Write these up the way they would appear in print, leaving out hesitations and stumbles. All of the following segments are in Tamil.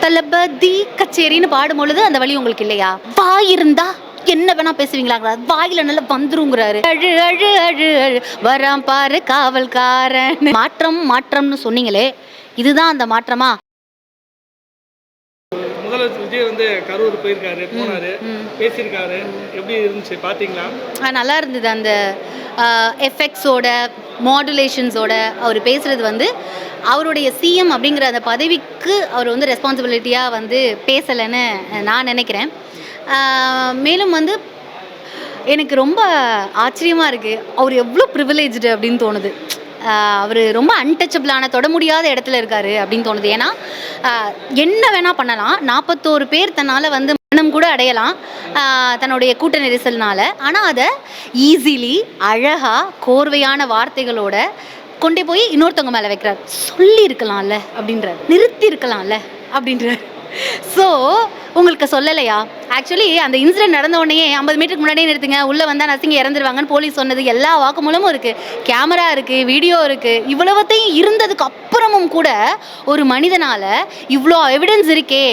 தளபதி கச்சேரின்னு பாடும்பொழுது அந்த வழி உங்களுக்கு இல்லையா? வாய் இருந்தா என்ன வேணா பேசுவீங்களா? வாயில நல்லா வந்துருங்கிறாரு. அழு அழு அழு அழு வரான் பாரு காவல்காரன். மாற்றம் மாற்றம்னு சொன்னீங்களே, இதுதான் அந்த மாற்றமா? முதலமைச்சர் விஜய் வந்து கரூர் போயிருக்காரு, போனாரு, பேசியிருக்காரு. எப்படி இருந்துச்சு பாத்தீங்களா? நல்லா இருந்தது. அந்த எஃபெக்ட்ஸோட மாடுலேஷன்ஸோட அவர் பேசுறது வந்து அவருடைய சிஎம் அப்படிங்கிற அந்த பதவிக்கு அவர் வந்து ரெஸ்பான்சிபிலிட்டியாக வந்து பேசலைன்னு நான் நினைக்கிறேன். மேலும் வந்து எனக்கு ரொம்ப ஆச்சரியமாக இருக்குது, அவர் எவ்வளோ ப்ரிவிலேஜ்டு அப்படின்னு தோணுது. அவர் ரொம்ப அன்டச்சபிளான, தொட முடியாத இடத்துல இருக்காரு அப்படின்னு தோணுது. ஏன்னா என்ன வேணால் பண்ணலாம், 41 பேர் தன்னால் வந்து மரணம் கூட அடையலாம் தன்னுடைய கூட்ட நெரிசல்னால. ஆனால் அதை ஈஸிலி அழகாக கோர்வையான வார்த்தைகளோட கொண்டே போய் இன்னொருத்தவங்க மேலே வைக்கிறார். சொல்லி இருக்கலாம்ல அப்படின்றார், நிறுத்தி இருக்கலாம்ல அப்படின்றார். ஸோ உங்களுக்கு சொல்லலையா? ஆக்சுவலி அந்த இன்சிடென்ட் நடந்த உடனே 50 மீட்டருக்கு முன்னாடியே நிறுத்துங்க, உள்ளே வந்தால் நசிங்க இறந்துருவாங்கன்னு போலீஸ் சொன்னது எல்லா வாக்குமூலமும் இருக்குது, கேமரா இருக்குது, வீடியோ இருக்குது. இவ்வளவத்தையும் இருந்ததுக்கு அப்புறமும் கூட ஒரு மனிதனால் இவ்வளோ எவிடன்ஸ் இருக்கே,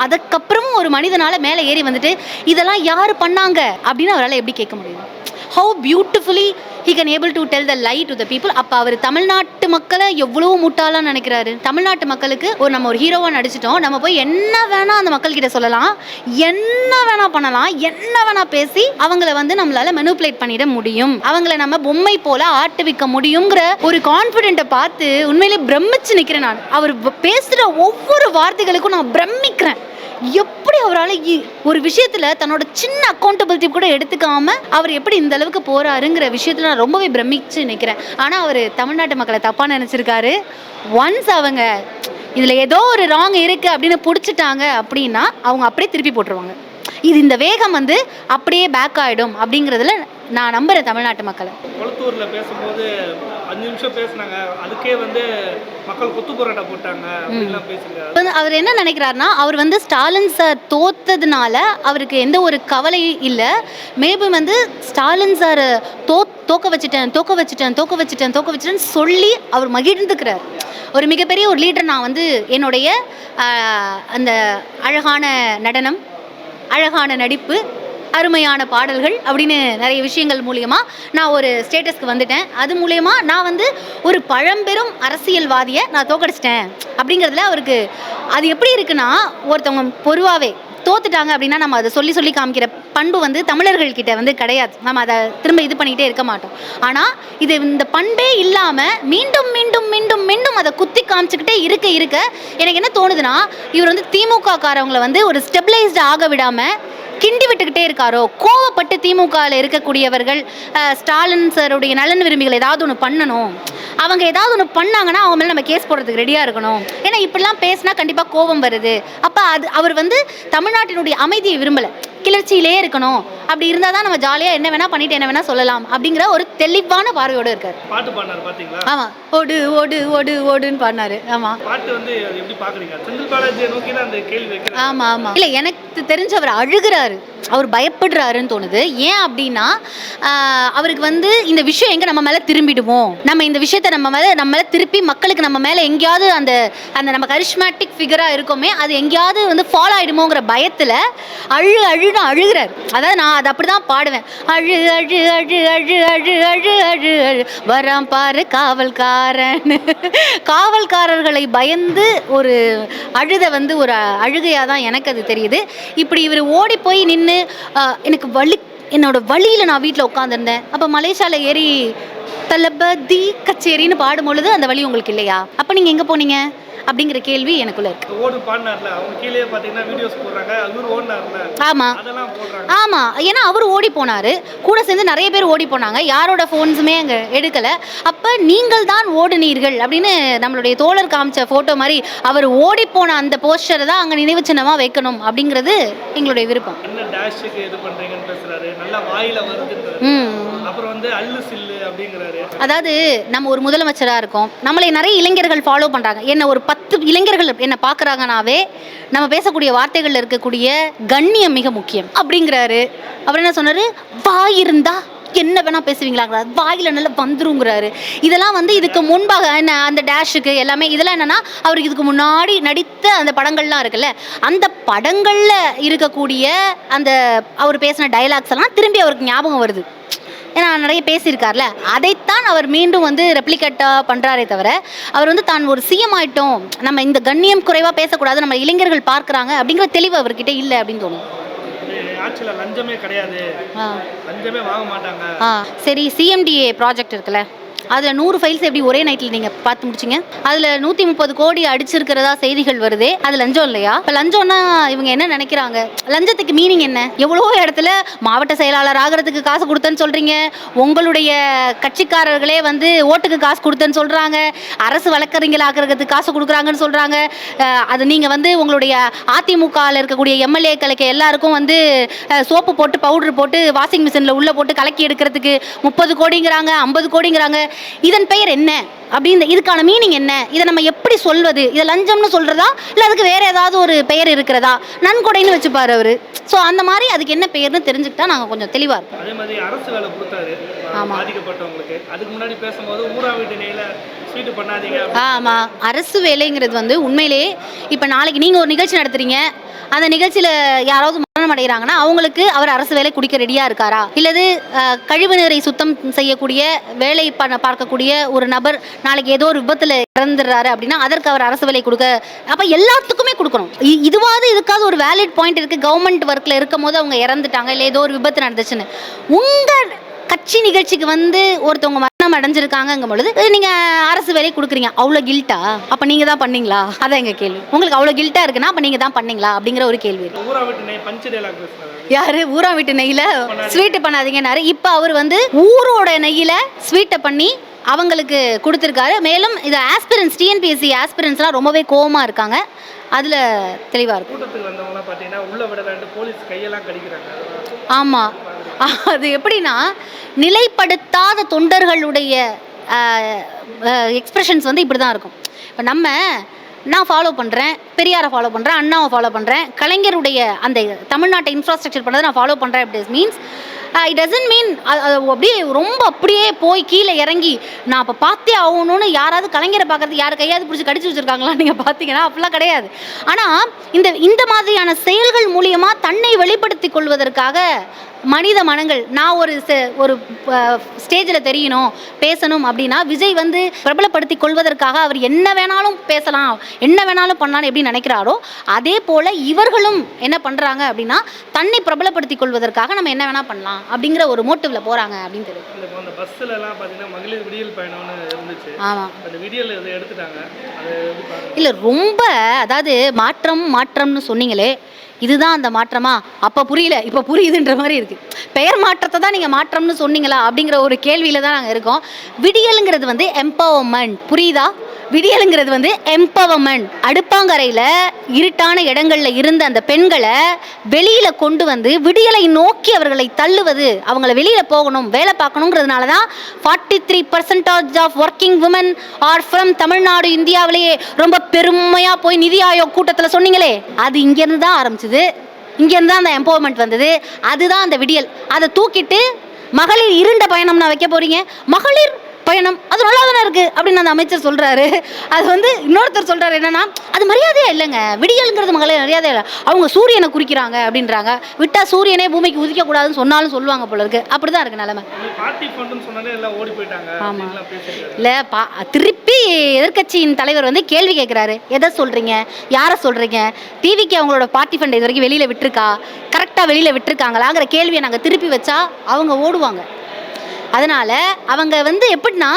அதுக்கப்புறமும் ஒரு மனிதனால் மேலே ஏறி வந்துட்டு இதெல்லாம் யார் பண்ணாங்க அப்படின்னு அவரால் எப்படி கேட்க முடியும்? How beautifully he can able to tell the lie to the people. அப்போ அவர் தமிழ்நாட்டு மக்களை எவ்வளோ முட்டாளாக நினைக்கிறாரு. தமிழ்நாட்டு மக்களுக்கு நம்ம ஒரு ஹீரோவாக நடிச்சிட்டோம், நம்ம போய் என்ன வேணால் அந்த மக்கள்கிட்ட சொல்லலாம், என்ன வேணால் பண்ணலாம், என்ன வேணால் பேசி அவங்கள வந்து நம்மளால் மெனுப்புலேட் பண்ணிட முடியும், அவங்கள நம்ம பொம்மை போல ஆட்டுவிக்க முடியுங்கிற ஒரு கான்ஃபிடென்ட்டை பார்த்து உண்மையிலே பிரமிச்சு நிற்கிறேன் நான். அவர் பேசுகிற ஒவ்வொரு வார்த்தைகளுக்கும் நான் பிரமிக்கிறேன். எப்படி அவரால் ஒரு விஷயத்துல தன்னோட சின்ன அக்கௌண்டபிலிட்டி கூட எடுத்துக்காம அவர் எப்படி இந்த அளவுக்கு போறாருங்கிற விஷயத்துல நான் ரொம்பவே பிரமிச்சு நிற்கிறேன். ஆனால் அவர் தமிழ்நாட்டு மக்களை தப்பாக நினச்சிருக்காரு. ஒன்ஸ் அவங்க இதில் ஏதோ ஒரு ராங் இருக்குது அப்படின்னு பிடிச்சிட்டாங்க அப்படின்னா அவங்க அப்படியே திருப்பி போட்டுருவாங்க. இது இந்த வேகம் வந்து அப்படியே பேக் ஆகிடும் அப்படிங்கிறதுல நான் நம்புகிறேன் தமிழ்நாட்டு மக்களை. கொளத்தூரில் பேசும்போது 5 நிமிஷம் பேசினாங்க, அதுக்கே வந்து மக்கள் கொத்து போராட்ட போட்டாங்க அப்படின்லாம் பேசுகிறாரு. அவர் என்ன நினைக்கிறாருன்னா, அவர் வந்து ஸ்டாலின் சார் தோத்ததுனால அவருக்கு எந்த ஒரு கவலையும் இல்லை. மேபி வந்து ஸ்டாலின் சார் தோக்க வச்சுட்டேன்னு சொல்லி அவர் மகிழ்ந்துக்கிறார். ஒரு மிகப்பெரிய ஒரு லீடர் நான் வந்து என்னுடைய அந்த அழகான நடனம், அழகான நடிப்பு, அருமையான பாடல்கள் அப்படின்னு நிறைய விஷயங்கள் மூலியமாக நான் ஒரு ஸ்டேட்டஸ்க்கு வந்துட்டேன். அது மூலயமா நான் வந்து ஒரு பழம்பெரும் அரசியல்வாதியை நான் தோக்கடிச்சிட்டேன் அப்படிங்கிறதுல அவருக்கு அது எப்படி இருக்குன்னா, ஒருத்தவங்க பொதுவாகவே தோத்துட்டாங்க அப்படின்னா நம்ம அதை சொல்லி சொல்லி காமிக்கிற பண்பு வந்து தமிழர்கள்கிட்ட வந்து கிடையாது. நம்ம அதை திரும்ப இது பண்ணிக்கிட்டே இருக்க மாட்டோம். ஆனால் இது இந்த பண்பே இல்லாமல் மீண்டும் மீண்டும் மீண்டும் மீண்டும் அதை குத்தி காமிச்சிக்கிட்டே இருக்க எனக்கு என்ன தோணுதுன்னா, இவர் வந்து திமுக காரவங்களை வந்து ஒரு ஸ்டெபிளைஸ்டு ஆக விடாமல் கிண்டி விட்டுக்கிட்டே இருக்காரோ. கோவப்பட்டு திமுகவில் இருக்கக்கூடியவர்கள் ஸ்டாலின் சாருடைய நலன் விரும்பிகள் ஏதாவது ஒன்று பண்ணணும், அவங்க ஏதாவது ஒன்று பண்ணாங்கன்னா அவங்க மேலே நம்ம கேஸ் போடுறதுக்கு ரெடியாக இருக்கணும். ஏன்னா இப்படிலாம் பேசினா கண்டிப்பாக கோபம் வருது. அப்போ அவர் வந்து தமிழ்நாட்டினுடைய அமைதியை விரும்பலை, கிளர்ச்சியிலே இருக்கணும். அப்படி இருந்தால் தான் நம்ம ஜாலியாக என்ன வேணால் பண்ணிட்டு என்ன வேணால் சொல்லலாம் அப்படிங்கிற ஒரு தெளிவான பார்வையோடு இருக்கார். பாட்டு பாடினார் பார்த்தீங்களா? ஆமாம், ஓடு ஓடு ஓடு ஓடுன்னு பாடினாரு. ஆமாம், பாட்டு வந்து எப்படி பார்க்குறீங்க? செந்தில் பாலாஜியை நோக்கி தான் அந்த கேள்வி வைக்கிறேன். ஆமாம். இல்லை, எனக்கு தெரிஞ்சு அவர் அழுகிறாரு, அவர் பயப்படுறாருன்னு தோணுது. ஏன் அப்படின்னா அவருக்கு வந்து இந்த விஷயம் எங்கே நம்ம மேலே திரும்பிடுவோம், நம்ம இந்த விஷயத்தை நம்ம மேலே திருப்பி மக்களுக்கு நம்ம மேலே எங்கேயாவது அந்த அந்த நம்ம கரிஷ்மேட்டிக் ஃபிகராக இருக்கோமே அது எங்கேயாவது வந்து ஃபாலோ ஆகிடுமோங்கிற பயத்தில் அழுகிறார். அதாவது நான் அதை அப்படி தான் பாடுவேன். அழு அழு அழு அழு அழு அழு அழு அழு வரான் பாரு காவல்காரன். காவல்காரர்களை பயந்து ஒரு அழுத வந்து ஒரு அழுகையாக தான் எனக்கு அது தெரியுது. இப்படி இவர் ஓடி போய் நின்று எனக்கு என்னோட வழியில் நான் வீட்டில் உட்காந்துருந்தேன். அப்போ மலேசியாவில் ஏறி தளபதி கச்சேரின்னு பாடும்பொழுது அந்த வழி உங்களுக்கு இல்லையா? அப்போ நீங்கள் எங்கே போனீங்க அப்படிங்கிற கேள்வி எனக்குள்ள இருக்கு. ஓடு பாடினார்ல, அவங்க கீழே பார்த்தீங்கன்னா வீடியோஸ் போடுறாங்க, அவர் ஓடினார்ல. ஆமாம் ஆமாம், ஏன்னா அவர் ஓடி போனார், கூட சேர்ந்து நிறைய பேர் ஓடி போனாங்க, யாரோட ஃபோன்ஸுமே அங்கே எடுக்கலை. அப்போ நீங்கள் தான் ஓடுனீர்கள் அப்படின்னு நம்மளுடைய தோழர் காமிச்ச ஃபோட்டோ மாதிரி அவர் ஓடி போன அந்த போஸ்டரை தான் அங்கே நினைவு சின்னமாக வைக்கணும் அப்படிங்கிறது எங்களுடைய விருப்பம். என்ன டேஷுக்கு இது பண்ணுறீங்கன்னு பேசுகிறாரு, நல்லா வாயில் வருது. அப்புறம் வந்து அல்லு சில்லு அப்படிங்கிறாரு. அதாவது நம்ம ஒரு முதலமைச்சராக இருக்கோம், நம்மளை நிறைய இளைஞர்கள் ஃபாலோ பண்ணுறாங்க. என்ன ஒரு 10 இளைஞர்கள் என்ன பார்க்குறாங்கனாவே நம்ம பேசக்கூடிய வார்த்தைகளில் இருக்கக்கூடிய கண்ணியம் மிக முக்கியம் அப்படிங்கிறாரு. அவர் என்ன சொன்னார், வாய் இருந்தா என்ன வேணால் பேசுவீங்களாங்கிறாரு, வாயில் நல்லா வந்துருங்கிறாரு. இதெல்லாம் வந்து இதுக்கு முன்பாக என்ன அந்த டேஷுக்கு எல்லாமே இதெல்லாம் என்னென்னா அவருக்கு இதுக்கு முன்னாடி நடித்த அந்த படங்கள்லாம் இருக்குல்ல, அந்த படங்களில் இருக்கக்கூடிய அந்த அவர் பேசின டைலாக்ஸ் எல்லாம் திரும்பி அவருக்கு ஞாபகம் வருது. ஏன்னா நிறைய பேசியிருக்கார்ல, அதைத்தான் அவர் மீண்டும் வந்து ரெப்ளிகேட்டாக பண்ணுறாரே தவிர அவர் வந்து தான் ஒரு சிஎம் ஆகிட்டோம், நம்ம இந்த கண்ணியம் குறைவாக பேசக்கூடாது, நம்ம இளைஞர்கள் பார்க்குறாங்க அப்படிங்கிற தெளிவு அவர்கிட்ட இல்லை அப்படின்னு தோணும். ஆட்சியில் லஞ்சமே கிடையாது, லஞ்சமே வாங்க மாட்டாங்க. சரி, சிஎம்டிஏ ப்ராஜெக்ட் இருக்குல்ல, அதில் 100 ஃபைல்ஸ் எப்படி ஒரே நைட்டில் நீங்கள் பார்த்து முடிச்சிங்க? அதில் 130 கோடி அடிச்சிருக்கிறதா செய்திகள் வருது. அது லஞ்சம் இல்லையா? இப்போ லஞ்சம்னா இவங்க என்ன நினைக்கிறாங்க? லஞ்சத்துக்கு மீனிங் என்ன? எவ்வளோ இடத்துல மாவட்ட செயலாளர் ஆகிறதுக்கு காசு கொடுத்தேன்னு சொல்கிறீங்க, உங்களுடைய கட்சிக்காரர்களே வந்து ஓட்டுக்கு காசு கொடுத்தேன்னு சொல்கிறாங்க, அரசு வழக்கறிஞர் ஆகிறதுக்கு காசு கொடுக்குறாங்கன்னு சொல்கிறாங்க. அது நீங்கள் வந்து உங்களுடைய அதிமுகவில் இருக்கக்கூடிய எம்எல்ஏக்களுக்கு எல்லாருக்கும் வந்து சோப்பு போட்டு பவுட்ரு போட்டு வாஷிங் மிஷினில் உள்ளே போட்டு கலக்கி எடுக்கிறதுக்கு 30 கோடிங்கிறாங்க, 50 கோடிங்கிறாங்க. இதன் பெயர் என்ன அப்படின்னு, இதுக்கான மீனிங் என்ன? இதை நம்ம எப்படி சொல்வது? இதை லஞ்சம்னு சொல்றதா இல்லை அதுக்கு வேற ஏதாவது ஒரு பெயர் இருக்கிறதா? நன்கொடைன்னு வச்சுப்பாரு அவரு. ஸோ அந்த மாதிரி அதுக்கு என்ன பெயர்னு தெரிஞ்சுக்கிட்டா நாங்கள் கொஞ்சம் தெளிவாக இருப்போம். அதே மாதிரி அரசு வேலை கொடுத்தாரு பாதிக்கப்பட்டவங்களுக்கு. அதுக்கு முன்னாடி பேசும்போது ஊரா வீட்டு நெய்ல ஸ்வீட் பண்ணாதீங்க. ஆமாம், அரசு வேலைங்கிறது வந்து உண்மையிலேயே இப்போ நாளைக்கு நீங்கள் ஒரு நிகழ்ச்சி நடத்துறீங்க, அந்த நிகழ்ச்சியில் யாராவது மரணம் அடைகிறாங்கன்னா அவங்களுக்கு அவர் அரசு வேலை குடிக்க ரெடியாக இருக்காரா? இல்லது கழிவுநீரை சுத்தம் செய்யக்கூடிய வேலை பார்க்கக்கூடிய ஒரு நபர் நாளைக்கு ஏதோ ஒரு விபத்தில் இறந்துடுறாரு அப்படின்னா அதற்கு அவர் அரசு வேலை கொடுக்க, அப்போ எல்லாத்துக்குமே கொடுக்கணும். இதுக்காவது ஒரு வேலிட் பாயிண்ட் இருக்குது. கவர்மெண்ட் ஒர்க்கில் இருக்கும் போது அவங்க இறந்துட்டாங்க, இல்லை ஏதோ ஒரு விபத்து நடந்துச்சுன்னு உங்கள் கட்சி நிகழ்ச்சிக்கு வந்து ஒருத்தவங்க மரணம் அடைஞ்சிருக்காங்கங்கும் பொழுது நீங்கள் அரசு வேலை கொடுக்குறீங்க, அவ்வளோ கில்ட்டா? அப்போ நீங்கள் தான் பண்ணீங்களா? அதான் எங்கள் கேள்வி. உங்களுக்கு அவ்வளோ கில்ட்டா இருக்குன்னா அப்போ நீங்கள் தான் பண்ணீங்களா அப்படிங்கிற ஒரு கேள்வி. யாரு ஊரா வீட்டு நெய்யில் ஸ்வீட்டு பண்ணாதீங்கன்னாரு. இப்போ அவர் வந்து ஊரோட நெய்யில் ஸ்வீட்டை பண்ணி அவங்களுக்கு கொடுத்துருக்காரு. மேலும் இது ஆஸ்பிரன்ஸ், டிஎன்பிஎஸ்சி ஆஸ்பிரன்ஸ்லாம் ரொம்பவே கோவமாக இருக்காங்க. அதில் தெளிவாக இருக்கும். ஆமாம், அது எப்படின்னா நிலைப்படுத்தாத தொண்டர்களுடைய எக்ஸ்பிரஷன்ஸ் வந்து இப்படி தான் இருக்கும். இப்போ நான் ஃபாலோ பண்ணுறேன், பெரியாரை ஃபாலோ பண்ணுறேன், அண்ணாவை ஃபாலோ பண்ணுறேன், கலைஞருடைய அந்த தமிழ்நாட்டை இன்ஃப்ராஸ்ட்ரக்சர் பண்ணதை நான் ஃபாலோ பண்ணுறேன். It means it doesn't mean அப்படியே ரொம்ப அப்படியே போய் கீழே இறங்கி நான் அப்போ பார்த்தே ஆகணும்னு யாராவது கலைஞரை பார்க்கறதுக்கு யார் கையாவது பிடிச்சி கடிச்சு வச்சுருக்காங்களா நீங்கள் பார்த்தீங்கன்னா அப்படிலாம் கிடையாது. ஆனால் இந்த மாதிரியான செயல்கள் மூலியமாக தன்னை வெளிப்படுத்தி கொள்வதற்காக மனித மனங்கள், நான் ஒரு ஸ்டேஜில் தெரியணும் பேசணும் அப்படின்னா விஜய் வந்து பிரபலப்படுத்தி கொள்வதற்காக அவர் என்ன வேணாலும் பேசலாம், என்ன வேணாலும் பண்ணலான்னு எப்படி நினைக்கிறாரோ அதே போல் இவர்களும் என்ன பண்ணுறாங்க அப்படின்னா தன்னை பிரபலப்படுத்தி கொள்வதற்காக நம்ம என்ன வேணால் பண்ணலாம் அப்படிங்கிற ஒரு மோட்டிவ்ல போகிறாங்க அப்படின்னு தெரியும். அந்த பஸ்ஸுலலாம் பார்த்தீங்கன்னா மகளிர் விடியல் பயணம்னு இருந்துச்சு. ஆமாம், அந்த விடியல் இதை எடுத்துட்டாங்க. இல்லை ரொம்ப அதாவது மாற்றம்னு சொன்னீங்களே, இதுதான் அந்த மாற்றமா? அப்போ புரியல, இப்போ புரியுதுன்ற மாதிரி இருக்குது. பெயர் மாற்றத்தை தான் நீங்கள் மாற்றம்னு சொன்னீங்களா அப்படிங்கிற ஒரு கேள்வியில் தான் நாங்கள் இருக்கோம். விடியலுங்கிறது வந்து எம்பவர்மெண்ட், புரியுதா? விடியலுங்கிறது வந்து எம்பவர்மெண்ட். அடுப்பாங்கரையில் இருட்டான இடங்களில் இருந்த அந்த பெண்களை வெளியில் கொண்டு வந்து விடியலை நோக்கி அவர்களை தள்ளுவது, அவங்கள வெளியில் போகணும் வேலை பார்க்கணுங்கிறதுனால தான் 43% of working women are from Tamil Nadu. இந்தியாவிலேயே ரொம்ப பெருமையாக போய் நிதி ஆயோக் கூட்டத்தில் சொன்னீங்களே, அது இங்கேருந்து தான் ஆரம்பிச்சுது, இங்கேருந்து தான் அந்த எம்பவர்மெண்ட் வந்தது. அதுதான் அந்த விடியல். அதை தூக்கிட்டு மகளிர் இருண்ட பயணம் நான் வைக்க போகிறீங்க, மகளிர் பயணம் அது நல்லா தானே இருக்குது அப்படின்னு அந்த அமைச்சர் சொல்கிறாரு. அது வந்து இன்னொருத்தர் சொல்கிறாரு என்னன்னா அது மரியாதையே இல்லைங்க, விடியலுங்கிறது மகளிர் மரியாதை இல்லை, அவங்க சூரியனை குறிக்கிறாங்க அப்படின்றாங்க. விட்டால் சூரியனே பூமிக்கு உதிக்கக்கூடாதுன்னு சொன்னாலும் சொல்லுவாங்க போல இருக்கு. அப்படி தான் இருக்குது நிலைமை. ஆமாம், இல்லை திருப்பி எதிர்கட்சியின் தலைவர் வந்து கேள்வி கேட்குறாரு, எதை சொல்கிறீங்க, யாரை சொல்கிறீங்க, டிவிக்கு அவங்களோட பார்ட்டி ஃபண்ட் இது வரைக்கும் வெளியில் விட்டுருக்கா, கரெக்டாக வெளியில் விட்டுருக்காங்களாங்கிற கேள்வியை நாங்கள் திருப்பி வச்சா அவங்க ஓடுவாங்க. அதனால் அவங்க வந்து எப்படின்னா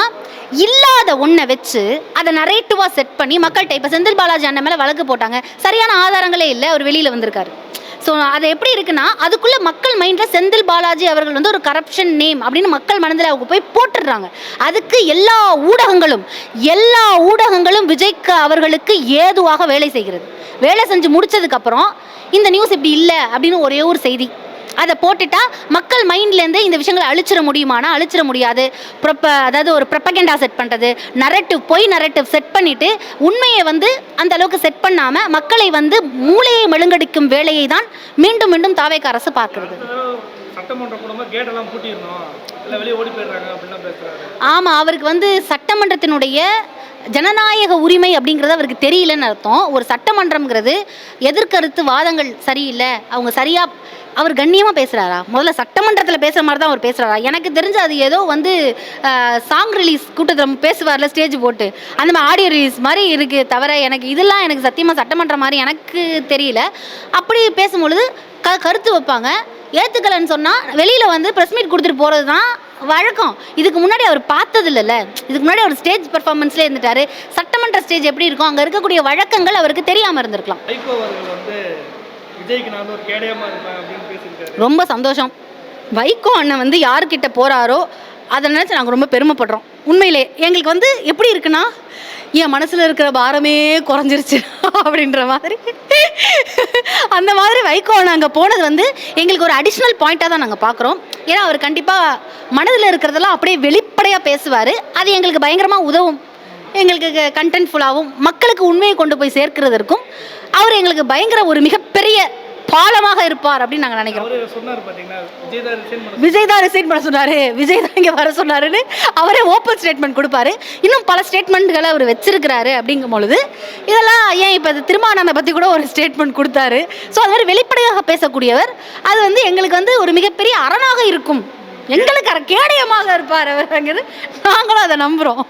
இல்லாத ஒன்றை வச்சு அதை நரேட்டிவாக செட் பண்ணி மக்கள்கிட்ட, இப்போ செந்தில் பாலாஜி அண்ணன் மேலே வழக்கு போட்டாங்க, சரியான ஆதாரங்களே இல்லை, அவர் வெளியில் வந்திருக்காரு. ஸோ அது எப்படி இருக்குன்னா அதுக்குள்ளே மக்கள் மைண்டில் செந்தில் பாலாஜி அவர்கள் வந்து ஒரு கரப்ஷன் நேம் அப்படின்னு மக்கள் மனதில் அவங்க போய் போட்டுடுறாங்க. அதுக்கு எல்லா ஊடகங்களும் விஜய்க்கு அவர்களுக்கு ஏதுவாக வேலை செய்கிறது. வேலை செஞ்சு முடிச்சதுக்கப்புறம் இந்த நியூஸ் இப்படி இல்லை அப்படின்னு ஒரே ஒரு செய்தி அதை போட்டுட்டா மக்கள் மைண்ட்லேருந்து இந்த விஷயங்களை அழிச்சிட முடியுமானா அழிச்சிட முடியாது. அதாவது ஒரு ப்ரொபகண்டா செட் பண்ணுறது, நரேட்டிவ் செட் பண்ணிவிட்டு உண்மையை வந்து அந்த அளவுக்கு செட் பண்ணாமல் மக்களை வந்து மூளையை மெழுங்கடிக்கும் வேலையை தான் மீண்டும் மீண்டும் தாவேக அரசு பார்க்குறது. சட்டமன்றம் கூடமா கேட்டெல்லாம் பூட்டிடணும், இல்லை வெளியே ஓடி போயிடுறாங்க அப்படின்லாம் பேசுறாரு. ஆமாம், அவருக்கு வந்து சட்டமன்றத்தினுடைய ஜனநாயக உரிமை அப்படிங்கிறது அவருக்கு தெரியலன்னு அர்த்தம். ஒரு சட்டமன்றம்ங்கிறது எதிர்கருத்து வாதங்கள் சரியில்லை, அவங்க சரியாக அவர் கண்ணியமாக பேசுகிறாரா? முதல்ல சட்டமன்றத்தில் பேசுகிற மாதிரி தான் அவர் பேசுகிறாரா? எனக்கு தெரிஞ்சு அது ஏதோ வந்து சாங் ரிலீஸ் கூட்டத்தில் பேசுவார்ல ஸ்டேஜ் போட்டு, அந்த மாதிரி ஆடியோ ரிலீஸ் மாதிரி இருக்குது தவிர எனக்கு இதெல்லாம் எனக்கு சத்தியமாக சட்டமன்றம் மாதிரி எனக்கு தெரியல. அப்படி பேசும்பொழுது கருத்து வைப்பாங்க, ஏற்றுக்கலன்னு சொன்னால் வெளியில் வந்து ப்ரெஸ் மீட் கொடுத்துட்டு போகிறது தான் வழக்கம். இதுக்கு முன்னாடி அவர் பார்த்தது இல்லைல்ல, இதுக்கு முன்னாடி அவர் ஸ்டேஜ் பர்ஃபார்மன்ஸ்லேயே இருந்துட்டார். சட்டமன்ற ஸ்டேஜ் எப்படி இருக்கும், அங்கே இருக்கக்கூடிய வழக்கங்கள் அவருக்கு தெரியாமல் இருந்திருக்கலாம். வைகோ அவர்கள் வந்து விஜய்க்கு நான் வந்து ஒரு கேடயமாக இருப்பேன் அப்படின்னு பேசியிருக்காரு. ரொம்ப சந்தோஷம். வைகோ அண்ணன் வந்து யார்கிட்ட போகிறாரோ அதை நினச்சி நாங்கள் ரொம்ப பெருமைப்படுறோம். உண்மையிலே எங்களுக்கு வந்து எப்படி இருக்குன்னா, என் மனசில் இருக்கிற பாரமே குறைஞ்சிருச்சு அப்படின்ற மாதிரி. அந்த மாதிரி வைகோ நாங்கள் போனது வந்து எங்களுக்கு ஒரு அடிஷ்னல் பாயிண்ட்டாக தான் நாங்கள் பார்க்குறோம். ஏன்னா அவர் கண்டிப்பாக மனதில் இருக்கிறதெல்லாம் அப்படியே வெளிப்படையாக பேசுவார். அது எங்களுக்கு பயங்கரமாக உதவும், எங்களுக்கு கண்டென்ட்ஃபுல்லாகவும் மக்களுக்கு உண்மையை கொண்டு போய் சேர்க்கிறதற்கும் அவர் எங்களுக்கு பயங்கர ஒரு மிகப்பெரிய பாலமாக இருப்பார் அப்படின்னு நாங்கள் நினைக்கிறோம். விஜய் தான் ரிசைன் பண்ண சொன்னார், விஜய் தான் இங்கே வர சொன்னாருன்னு அவரே ஓப்பன் ஸ்டேட்மெண்ட் கொடுப்பாரு. இன்னும் பல ஸ்டேட்மெண்ட்களை அவர் வச்சிருக்கிறாரு. அப்படிங்கும் பொழுது இதெல்லாம் ஏன் இப்போ திருமாவளவனை பற்றி கூட ஒரு ஸ்டேட்மெண்ட் கொடுத்தாரு. ஸோ அது மாதிரி வெளிப்படையாக பேசக்கூடியவர். அது வந்து எங்களுக்கு வந்து ஒரு மிகப்பெரிய அரணாக இருக்கும், எங்களுக்கு கேடயமாக இருப்பார் அவருங்கிறது நாங்களும் அதை நம்புகிறோம்.